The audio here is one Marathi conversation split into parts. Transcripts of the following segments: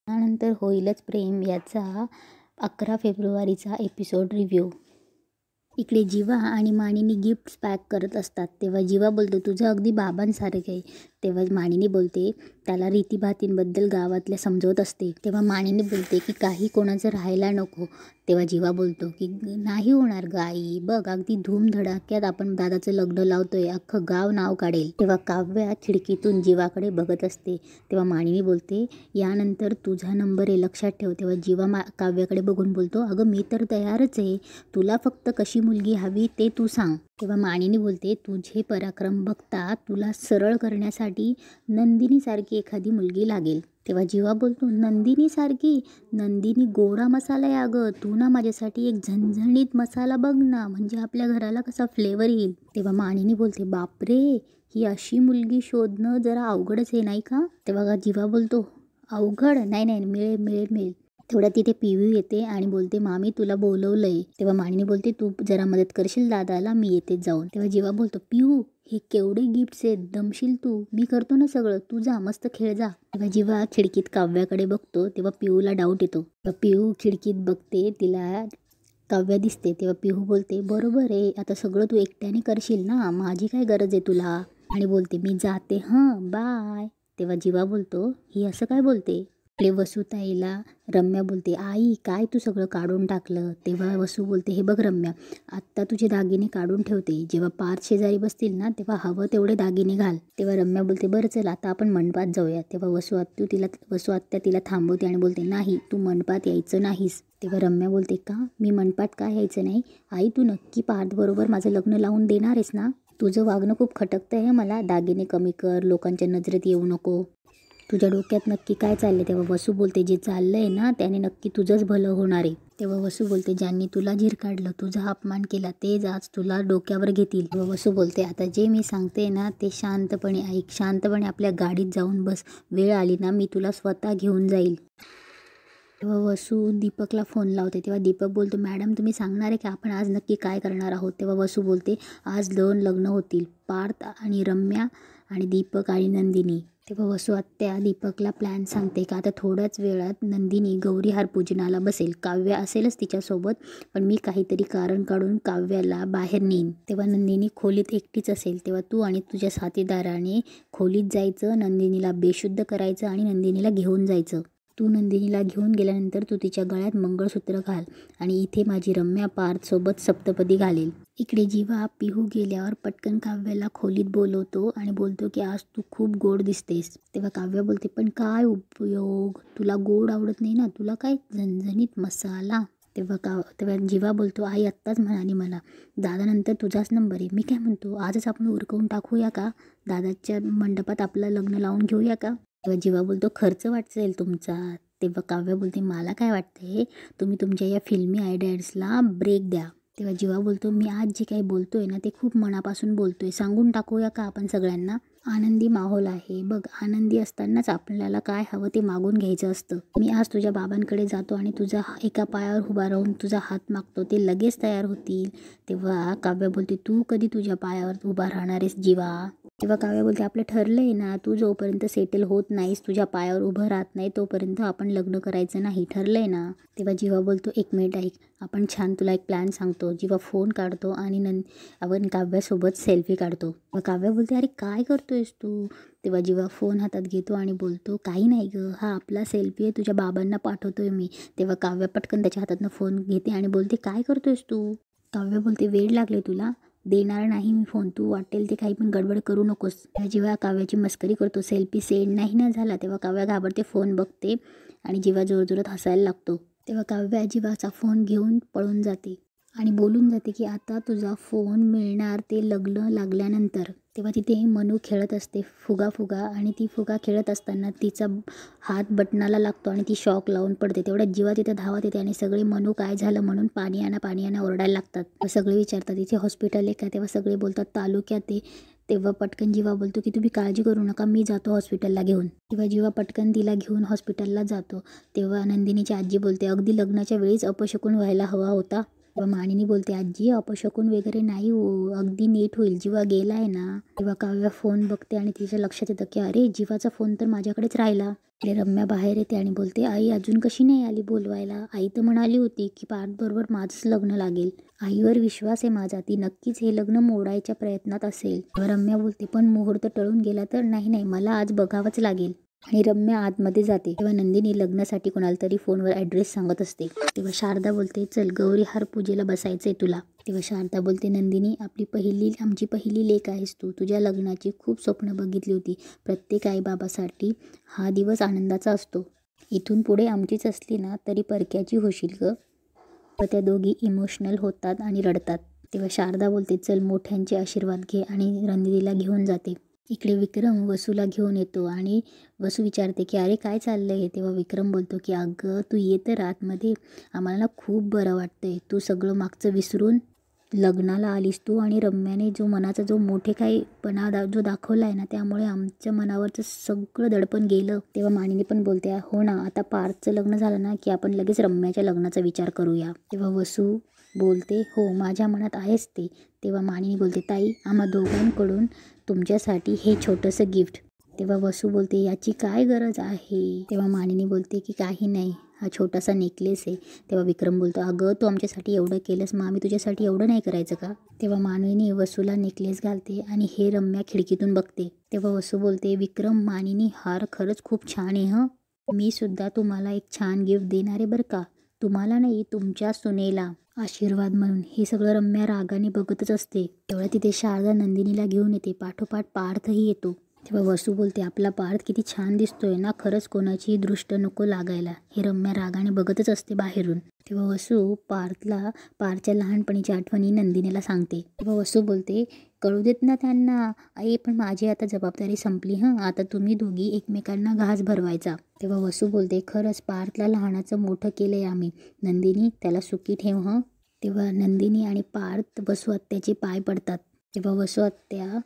त्यानंतर होईलच प्रेम याचा 11 फेब्रुवारीचा एपिसोड रिव्ह्यू. इकडे जीवा आणि मानिनी गिफ्ट्स पॅक करत असतात तेव्हा जीवा बोलतो तुझं अगदी बाबांसारखं आहे. तेव्हा मानिनी बोलते त्याला रीतीभातींबद्दल गावातल्या समजवत असते. तेव्हा मानिनी बोलते की काही कोणाचं राहायला नको. तेव्हा जीवा बोलतो की नाही होणार गाई, बघ अगदी धूमधडाक्यात आपण दादाचं लग्न लावतोय, अख्खं गाव नाव काढेल. तेव्हा काव्या खिडकीतून जीवाकडे बघत असते. तेव्हा मानिनी बोलते यानंतर तुझा नंबर आहे, लक्षात ठेव. तेव्हा जीवा काव्याकडे बघून बोलतो अगं मी तर तयारच आहे, तुला फक्त कशी मुलगी हवी ते तू सांग. तेव्हा मानिनी बोलते तुझे पराक्रम बघता तुला सरळ करण्यासाठी नंदिनीसारखी एखादी मुलगी लागेल. तेव्हा जीवा बोलतो नंदिनीसारखी? नंदिनी गोडा मसाला आहे अगं, तू ना माझ्यासाठी एक झणझणीत मसाला बघ ना, म्हणजे आपल्या घराला कसा फ्लेवर येईल. तेव्हा मानिनी बोलते बापरे, ही अशी मुलगी शोधणं जरा अवघडच आहे नाही का. तेव्हा जीवा बोलतो अवघड नाही, नाही मिळेल मिळेल मिळेल. तेवढ्या तिथे पिहू येते आणि बोलते मामी तुला बोलवलंय. तेव्हा मानिनी बोलते तू जरा मदत करशील दादाला, मी येते जाऊन. तेव्हा जीवा बोलतो पिहू हे केवढे गिफ्ट्स आहेत, दमशील तू, मी करतो ना सगळं, तू जा मस्त खेळ जा. तेव्हा जीवा खिडकीत काव्याकडे बघतो तेव्हा पिहूला डाऊट येतो. पिहू खिडकीत बघते, तिला काव्या दिसते. तेव्हा पिहू बोलते बरोबर आहे, आता सगळं तू एकट्याने करशील ना, माझी काय गरज आहे तुला. आणि बोलते मी जाते हं बाय. तेव्हा जीवा बोलतो ही असं काय बोलते. आपले वसुताईला रम्या बोलते आई काय तू सगळं काढून टाकलं. तेव्हा वसू बोलते हे बघ रम्या, आत्ता तुझे दागिने काढून ठेवते, जेव्हा पार्थ शेजारी बसतील ना तेव्हा हवं तेवढे दागिने घाल. तेव्हा रम्या बोलते बरं चल आता आपण मंडपात जाऊया. तेव्हा वसू आत्या तिला थांबवते आणि बोलते नाही तू मंडपात यायचं नाहीस. तेव्हा रम्या बोलते का मी मंडपात काय यायचं नाही. आई तू नक्की पार्थ बरोबर माझं लग्न लावून देणार आहेस ना. तुझं वागणं खूप खटकतं आहे, मला दागिने कमी कर, लोकांच्या नजरेत येऊ नको, तुझ्या डोक्यात नक्की काय चाललंय. तेव्हा वसू बोलते जे चाललंय ना त्याने नक्की तुझंच भलं होणार आहे. तेव्हा वसू बोलते ज्यांनी तुला झीर काढलं, तुझा अपमान केला तेच आज तुला डोक्यावर घेतील. तेव्हा वसू बोलते आता जे मी सांगते ना ते शांतपणे ऐक, शांतपणे आपल्या गाडीत जाऊन बस, वेळ आली ना मी तुला स्वतः घेऊन जाईल. तेव्हा वसू दीपकला फोन लावते. तेव्हा दीपक बोलतो मॅडम तुम्ही सांगणार आहे की आपण आज नक्की काय करणार आहोत. तेव्हा वसू बोलते आज 2 लग्न होतील, पार्थ आणि रम्या आणि दीपक आणि नंदिनी. तेव्हा वसू आत्या दीपकला प्लॅन सांगते का आता थोड्याच वेळात नंदिनी गौरी हार पूजनाला बसेल, काव्या असेलच तिच्यासोबत, पण मी काहीतरी कारण काढून काव्याला बाहेर नेईन. तेव्हा नंदिनी खोलीत एकटीच असेल. तेव्हा तू आणि तुझ्या साथीदाराने खोलीत जायचं, नंदिनीला बेशुद्ध करायचं आणि नंदिनीला घेऊन जायचं. तू नंदिनीला घेऊन गेल्यानंतर तू तिच्या गळ्यात मंगळसूत्र घाल आणि इथे माझी रम्या पार्थसोबत सप्तपदी घालेल. इकडे जीवा पिहू गेल्यावर पटकन काव्याला खोलीत बोलवतो आणि बोलतो की आज तू खूप गोड दिसतेस. तेव्हा काव्या बोलते पण काय उपयोग, तुला गोड आवडत नाही ना, तुला काय झणझणीत मसाला. तेव्हा जीवा बोलतो आई आत्ताच म्हणाली मला दादानंतर तुझाच नंबर आहे, मी काय म्हणतो आजच आपण उरकवून टाकूया का, दादाच्या मंडपात आपलं लग्न लावून घेऊया का. तेव्हा जीवा बोलतो खर्च वाटसेल तुमचा. तेव्हा काव्या बोलते मला काय वाटते, तुम्ही तुमच्या या फिल्मी आयडियाजला ब्रेक द्या. तेव्हा जीवा बोलतो मी आज जे काही बोलतोय ना ते खूप मनापासून बोलतोय, सांगून टाकूया का आपण सगळ्यांना. आनंदी माहोल आहे बघ, आनंदी असतानाच आपल्याला काय हवं ते मागून घ्यायचं असतं. मी आज तुझ्या बाबांकडे जातो आणि तुझा एका पायावर उभा राहून तुझा हात मागतो, ते लगेच तयार होतील. तेव्हा काव्या बोलते तू कधी तुझ्या पायावर उभा राहणार आहेस जीवा. तेव्हा काव्या बोलते आपलं ठरलंय ना, तू जोपर्यंत सेटल होत नाहीस, तुझ्या पायावर उभं राहत नाही तोपर्यंत आपण लग्न करायचं नाही, ठरलंय ना. तेव्हा जीवा बोलतो एक मिनिट ऐक, आपण छान तुला एक प्लॅन सांगतो. जीवा फोन काढतो आणि आपण काव्यासोबत सेल्फी काढतो. मग काव्या बोलते अरे काय करतोयस तू. तेव्हा जीवा फोन हातात घेतो आणि बोलतो काही नाही ग, हा आपला सेल्फी आहे, तुझ्या बाबांना पाठवतोय मी. तेव्हा काव्या पटकन त्याच्या हातातनं फोन घेते आणि बोलते काय करतोयस तू. काव्या बोलते वेळ लागले तुला, देणार नाही मी फोन, तू वाटेल ते काही पण गडबड करू नकोस. जेव्हा काव्याची मस्करी करतो, सेल्फी सेंड नाही ना झाला. तेव्हा काव्या घाबरते, फोन बघते आणि जीवा जोरजोरात हसायला लागतो. तेव्हा काव्या जीवाचा फोन घेऊन पळून जाते आणि बोलून जाते की आता तुझा फोन मिळणार ते लग्न लागल्यानंतर. तेव्हा तिथे मनू खेळत असते फुगा आणि ती फुगा खेळत असताना तिचा हात बटनाला लागतो आणि ती शॉक लावून पडते. तेवढ्यात जीवा तिथे धावत येते आणि सगळे मनू काय झालं म्हणून पाणी आणा ओरडायला लागतात. सगळे विचारतात इथे हॉस्पिटल आहे का. तेव्हा सगळे बोलतात तालुक्यात आहे. तेव्हा पटकन जीवा बोलतो की तुम्ही काळजी करू नका, मी जातो हॉस्पिटलला घेऊन. तेव्हा जीवा पटकन तिला घेऊन हॉस्पिटलला जातो. तेव्हा नंदिनीची आजी बोलते अगदी लग्नाच्या वेळीच अपशकुन व्हायला हवा होता. तेव्हा मानिनी बोलते आजी अपशकून वगैरे नाही हो, अगदी नीट होईल, जीवा गेलाय ना. तेव्हा काव्या फोन बघते आणि तिच्या लक्षात येतं की अरे जीवाचा फोन तर माझ्याकडेच राहिला. रम्या बाहेर येते आणि बोलते आई अजून कशी नाही आली बोलवायला, आई तर म्हणाली होती की पार्थबरोबर माझंच लग्न लागेल. आईवर विश्वास आहे माझा, ती नक्कीच हे लग्न मोडायच्या प्रयत्नात असेल. रम्या बोलते पण मुहूर्त टळून गेला तर. नाही मला आज बघावंच लागेल. आणि रम्या आतमध्ये जाते तेव्हा नंदिनी लग्नासाठी कोणाला तरी फोनवर ॲड्रेस सांगत असते. तेव्हा शारदा बोलते चल गौरी हार पूजेला बसायचंय तुला. तेव्हा शारदा बोलते नंदिनी आमची पहिली लेक आहेस तू, तुझ्या लग्नाची खूप स्वप्न बघितली होती. प्रत्येक आईबाबासाठी हा दिवस आनंदाचा असतो. इथून पुढे आमचीच असली ना तरी परक्याची होशील ग. व त्या दोघी इमोशनल होतात आणि रडतात. तेव्हा शारदा बोलते चल मोठ्यांचे आशीर्वाद घे आणि नंदिनीला घेऊन जाते. इकडे विक्रम वसूला घेऊन येतो आणि वसू विचारते की अरे काय चाललंय. तेव्हा विक्रम बोलतो की अगं तू ये तर आतमध्ये, आम्हाला खूप बरं वाटतंय. तू सगळं मागचं विसरून लग्नाला आलीस तू आणि रम्याने जो मनाचा जो मोठेपणा जो दाखवला आहे ना त्यामुळे आमच्या मनावरचं सगळं दडपण गेलं. तेव्हा मानिनी पण बोलते हो ना, आता पार्थचं लग्न झालं ना की आपण लगेच रम्याच्या लग्नाचा विचार करूया. तेव्हा वसू बोलते हो माझ्या मनात आहेच ते. तेव्हा मानिनी बोलते ताई आम्हा दोघांकडून तुमच्यासाठी हे छोटंसं गिफ्ट. तेव्हा वसू बोलते याची काय गरज आहे. तेव्हा मानिनी बोलते की काही नाही, हा छोटासा नेकलेस आहे. तेव्हा विक्रम बोलतो अगं तू आमच्यासाठी एवढं केलंस मग आम्ही तुझ्यासाठी एवढं नाही करायचं का. तेव्हा मानिनी वसूला नेकलेस घालते आणि हे रम्या खिडकीतून बघते. तेव्हा वसू बोलते विक्रम मानिनी हार खरंच खूप छान आहे हं. मी सुद्धा तुम्हाला एक छान गिफ्ट देणार आहे बरं का, तुम्हाला नाही तुमच्या सुनेला आशीर्वाद म्हणून. हे सगळं रम्या रागाने बघतच असते. तेवढ्या तिथे शारदा नंदिनीला घेऊन येते, पाठोपाठ पार्थही येतो. तेव्हा वसू बोलते आपला पार्थ किती छान दिसतोय ना, खरंच कोणाची दृष्ट नको लागायला. हे रम्या रागाने बघतच असते बाहेरून. तेव्हा वसू पार्थच्या लहानपणीच्या आठवणी नंदिनीला सांगते. तेव्हा वसू बोलते कळू देत ना त्यांना आई, पण माझी आता जबाबदारी संपली हं, आता तुम्ही दोघी एकमेकांना घास भरवायचा. तेव्हा वसू बोलते खरंच पार्थला लहानाचं मोठं केलंय आम्ही, नंदिनी त्याला सुखी ठेव हं. तेव्हा नंदिनी आणि पार्थ वसू आत्याचे पाय पडतात. तेव्हा वसू आत्या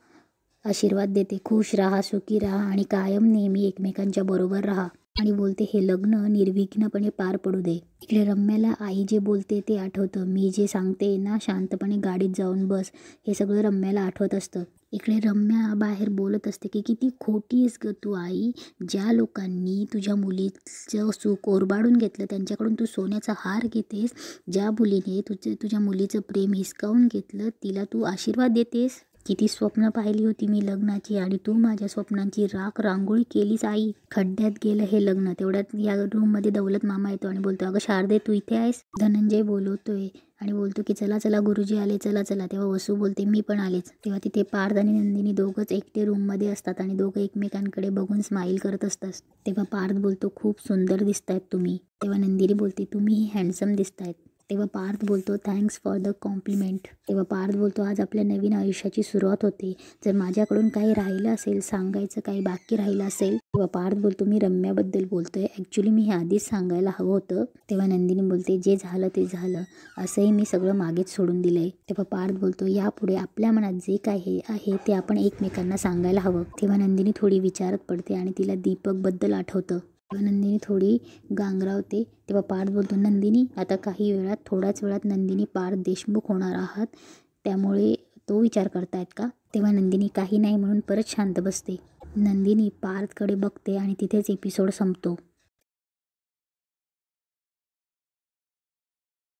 आशीर्वाद देते खुश राहा, सुखी राहा आणि कायम नेहमी एकमेकांच्या बरोबर राहा. आणि बोलते हे लग्न निर्विघ्नपणे पार पडू दे. इकडे रम्याला आई जे बोलते ते आठवतं. मी जे सांगते ना शांतपणे गाडीत जाऊन बस, हे सगळं रम्याला आठवत असतं. इकडे रम्या बाहेर बोलत असते की किती खोटी आहेस ग तू आई, ज्या लोकांनी तुझ्या मुलीचं सुख ओरबाडून घेतलं त्यांच्याकडून तू सोन्याचा हार घेतेस, ज्या मुलीने तुझ्या मुलीचं प्रेम हिसकावून घेतलं तिला तू आशीर्वाद देतेस. किती स्वप्न पाहिली होती मी लग्नाची आणि तू माझ्या स्वप्नांची राख रांगोळी केलीस आई. खड्ड्यात गेलं हे लग्न. तेवढ्यात या रूममध्ये दौलत मामा येतो आणि बोलतो अगं शारदे तू इथे आहेस. धनंजय बोलवतोय आणि बोलतो की चला चला गुरुजी आले, चला चला. तेव्हा वसू बोलते मी पण आलेच. तेव्हा तिथे पार्थ आणि नंदिनी दोघंच एकटे रूममध्ये असतात आणि दोघं एकमेकांकडे बघून स्माईल करत असतात. तेव्हा पार्थ बोलतो खूप सुंदर दिसतायत तुम्ही. तेव्हा नंदिनी बोलते तुम्हीही हँडसम दिसतायत. तेव्हा पार्थ बोलतो थँक्स फॉर द कॉम्प्लिमेंट. तेव्हा पार्थ बोलतो आज आपल्या नवीन आयुष्याची सुरुवात होते. जर माझ्याकडून काही राहिलं असेल सांगायचं, काही बाकी राहिलं असेल. तेव्हा पार्थ बोलतो मी रम्याबद्दल बोलतोय, ॲक्च्युली मी हे आधीच सांगायला हवं होतं. तेव्हा नंदिनी बोलते जे झालं ते झालं, असंही मी सगळं मागेच सोडून दिलंय. तेव्हा पार्थ बोलतो यापुढे आपल्या मनात जे काही आहे ते आपण एकमेकांना सांगायला हवं. तेव्हा नंदिनी थोडी विचारत पडते आणि तिला दीपकबद्दल आठवतं. तेव्हा नंदिनी थोडी गांगरावते. तेव्हा पार्थ बोलतो नंदिनी आता काही वेळात थोड्याच वेळात नंदिनी पार्थ देशमुख होणार आहात, त्यामुळे तो विचार करतायत का. तेव्हा नंदिनी काही नाही म्हणून परत शांत बसते. नंदिनी पार्थकडे बघते आणि तिथेच एपिसोड संपतो.